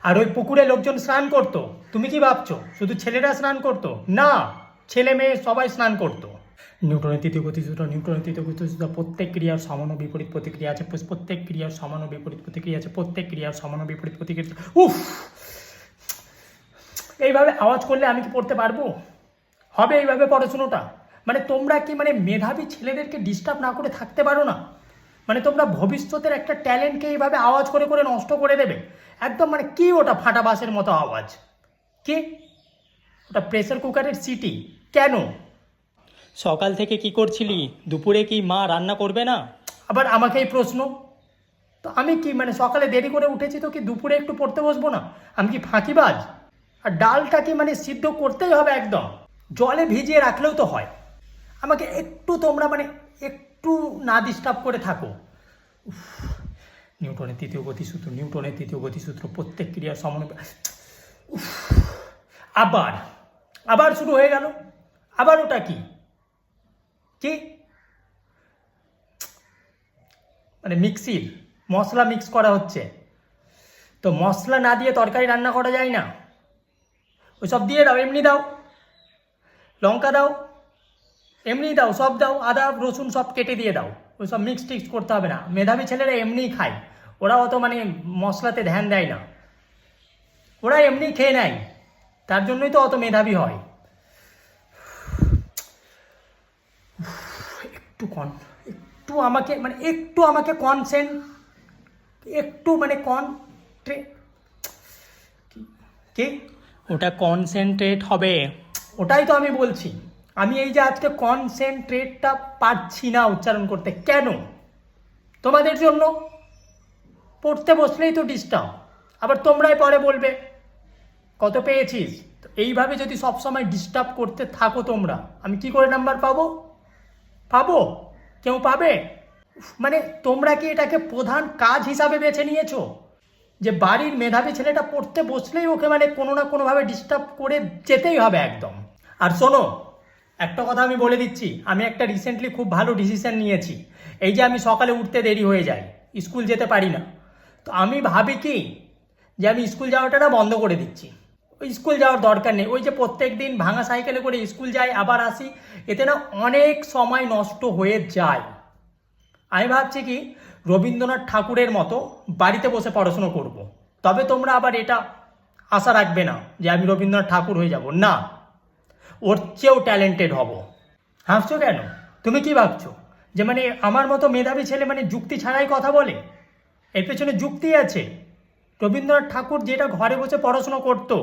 আর ওই পুকুরে লোকজন স্নান করতো। তুমি কি ভাবছো শুধু ছেলেরা স্নান করতো? না, ছেলে মেয়ে সবাই স্নান করতো। নিউটনের তৃতীয় গতিসূত্র, নিউটনের তৃতীয় গতিসূত্র, প্রত্যেক ক্রিয়ার সমান ও বিপরীত প্রতিক্রিয়া আছে, প্রত্যেক ক্রিয়ার সমান ও বিপরীত প্রতিক্রিয়া আছে, প্রত্যেক ক্রিয়ার সমান ও বিপরীত প্রতিক্রিয়া আছে। উফ, এইভাবে আওয়াজ করলে আমি কি পড়তে পারবো? হবে এইভাবে পড়াশুনোটা? মানে তোমরা কি মানে মেধাবী ছেলেদেরকে ডিস্টার্ব না করে থাকতে পারো না? মানে তোমরা ভবিষ্যতের একটা ট্যালেন্টকে এইভাবে আওয়াজ করে করে নষ্ট করে দেবে একদম। মানে কি ওটা ফাটা বাসের মতো আওয়াজ? কি ওটা? প্রেসার কুকারের সিটি? কেন? সকাল থেকে কি করছিলি? দুপুরে কি মা রান্না করবে না? আবার আমাকে এই প্রশ্ন? তো আমি কি মানে সকালে দেরি করে উঠেছি তো কি দুপুরে একটু পড়তে বসবো না? আমি কি ফাঁকিবাজ? আর ডালটা কি মানে সিদ্ধ করতেই হবে একদম? জলে ভিজিয়ে রাখলেও তো হয়। আমাকে একটু তোমরা মানে একটু না ডিস্টার্ব করে থাকো। উফ, নিউটনের তৃতীয় গতিসূত্র, নিউটনের তৃতীয় গতিসূত্র, প্রত্যেক ক্রিয়ার সমন্বয়। উফ, আবার আবার শুরু হয়ে গেল। আবার ওটা কি? কি মানে মিক্সির মশলা মিক্স করা হচ্ছে? তো মশলা না দিয়ে তরকারি রান্না করা যায় না? ওই সব দিয়ে দাও, এমনি দাও, লঙ্কা দাও, এমনি দাও, সব দাও, আদা রসুন সব কেটে দিয়ে দাও। ওই সব মিক্স টিক্স করতে হবে না। মেধাবী ছেলেরা এমনিই খায়, ওরা অত মানে মশলাতে ধ্যান দেয় না, ওরা এমনি খেয়ে নেয়। তার জন্যই তো অত মেধাবী হয়। একটু একটু আমাকে কনসেন্ট, একটু মানে কি ওটা কনসেন্ট্রেট হবে। ওটাই তো আমি বলছি। আমি এই যে আজকে কনসেন্ট্রেটটা পারছি না উচ্চারণ করতে, কেন? তোমাদের জন্য। পড়তে বসলেই তো ডিস্টার্ব। আবার তোমরাই পরে বলবে কত পেয়েছিস। তো এইভাবে যদি সবসময় ডিস্টার্ব করতে থাকো তোমরা, আমি কি করে নাম্বার পাবো? কেউ পাবে? মানে তোমরা কি এটাকে প্রধান কাজ হিসাবে বেছে নিয়েছো যে বাড়ির মেধাবী ছেলেটা পড়তে বসলেই ওকে মানে কোনো না কোনোভাবে ডিস্টার্ব করে যেতেই হবে একদম? আর শোনো, একটা কথা আমি বলে দিচ্ছি, আমি একটা রিসেন্টলি খুব ভালো ডিসিশন নিয়েছি। এই যে আমি সকালে উঠতে দেরি হয়ে যায়, স্কুল যেতে পারি না, তো আমি ভাবি কি যে আমি স্কুল যাওয়াটা না বন্ধ করে দিচ্ছি। ওই স্কুল যাওয়ার দরকার নেই। ওই যে প্রত্যেক দিন ভাঙা সাইকেলে করে স্কুল যাই আবার আসি, এতে না অনেক সময় নষ্ট হয়ে যায়। আমি ভাবছি কি রবীন্দ্রনাথ ঠাকুরের মতো বাড়িতে বসে পড়াশুনো করব। তবে তোমরা আবার এটা আশা রাখবে না যে আমি রবীন্দ্রনাথ ঠাকুর হয়ে যাব, না, ওর চেয়েও ট্যালেন্টেড হব। হাসছো কেন? তুমি কি ভাবছো যে মানে আমার মতো মেধাবী ছেলে মানে যুক্তি ছাড়াই কথা বলে? এর পেছনে যুক্তি আছে। রবীন্দ্রনাথ ঠাকুর যেটা ঘরে বসে পড়াশুনো করতো,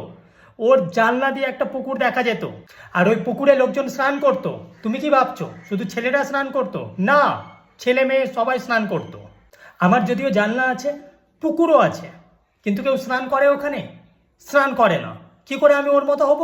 ওর জানলা দিয়ে একটা পুকুর দেখা যেত, আর ওই পুকুরে লোকজন স্নান করতো। তুমি কি ভাবছো শুধু ছেলেরা স্নান করতো? না, ছেলে মেয়ে সবাই স্নান করতো। আমার যদিও জানলা আছে, পুকুরও আছে, কিন্তু কেউ স্নান করে ওখানে? স্নান করে না। কি করে আমি ওর মতো হব?